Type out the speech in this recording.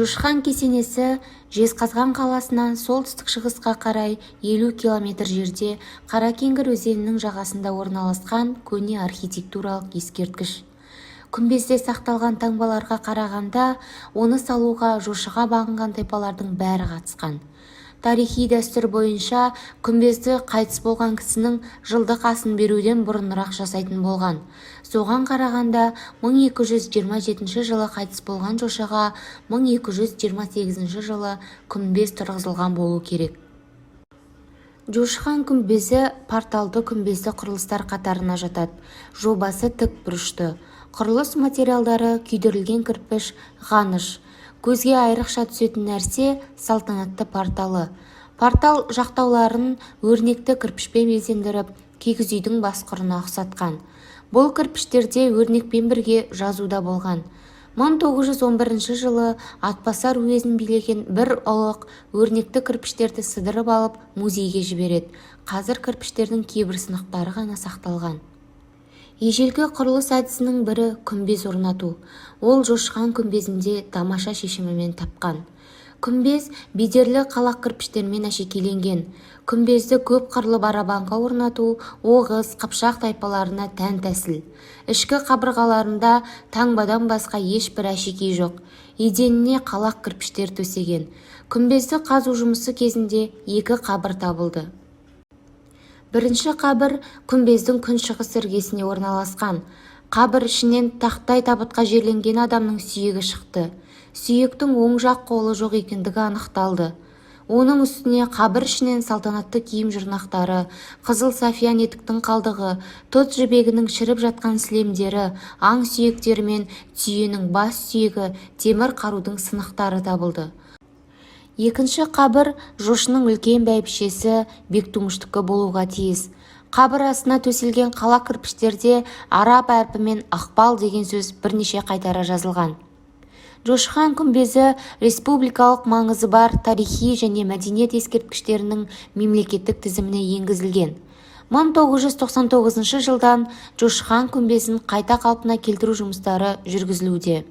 Жошыхан кесенесі Жезқазған қаласынан солтүстік-шығысқа қарай 50 км жерде Қаракеңгір өзенінің жағасында орналасқан көне архитектуралық ескерткіш. Күмбезде сақталған таңбаларға қарағанда, оны салуға жошыға бағынған тайпалардың бәрі қатысқан. Тарихи дәстүр бойынша күмбезді қайтыс болған кісінің жылдық асын беруден бұрынырақ жасайтын болған. Соған қарағанда 1227 жылы қайтыс болған жошыға 1228 жылы күмбез тұрғызылған болу керек. Жошыхан күмбезі порталды күмбезді құрылыстар қатарына жатады. Жобасы тік бұрышты. Құрылыс материалдары күйдірілген кірпіш, ғаныш. Көзге айрықша түсетін нәрсе салтанатты порталы. Портал жақтауларын өрнекті кірпішпен безендіріп, кигіз үйдің басқұрына ұқсатқан. Бұл кірпіштерде өрнекпен бірге жазуда болған. 1911 жылы Атбасар уезін билеген бір ұлық өрнекті кірпіштерді сыдырып алып музейге жібереді. Қазір кірпіштердің кейбір сынықтары ғана сақталған. Ежелгі құрылыс әдісінің бірі күмбез орнату. Ол Жошыхан күмбезінде тамаша шешімімен тапқан. Күмбез бедерлі қалақ кірпіштермен әшекейленген. Күмбезді көп қырлы барабанға орнату Оғыз, Қыпшақ тайпаларына тән тәсіл. Ішкі қабырғаларында таңбадан басқа ешбір әшекей жоқ. Еденіне қалақ кірпіштер төсеген. Күмбезді қазу жұмысы кезінде 2 қабір табылды. Бірінші қабір күмбездің күншығыс іргесіне орналасқан. Қабір ішінен тақтай табытқа жерленген адамның сүйегі шықты. Сүйектің оң жақ қолы жоқ екендігі анықталды. Оның үстіне қабір ішінен салтанатты киім жұрнақтары, қызыл сафиян етіктің қалдығы, тұт жібегінің шіріп жатқан сілемдері, аң сүйектері мен түйенің бас сүйегі, темір қарудың сынықтары табылды. Екінші қабір жошының үлкен бәйбішесі Бектумуштікі болуға тиіс. Қабір астына төселген қала кірпіштерде араб әрпімен Ақбал деген сөз бірнеше қайтара жазылған. Жошыхан күмбезі республикалық маңызы бар тарихи және мәдениет ескерткіштерінің мемлекеттік тізіміне енгізілген. 1999 жылдан Жошыхан күмбезін қайта қалпына келтіру жұмыстары жүргізілуде.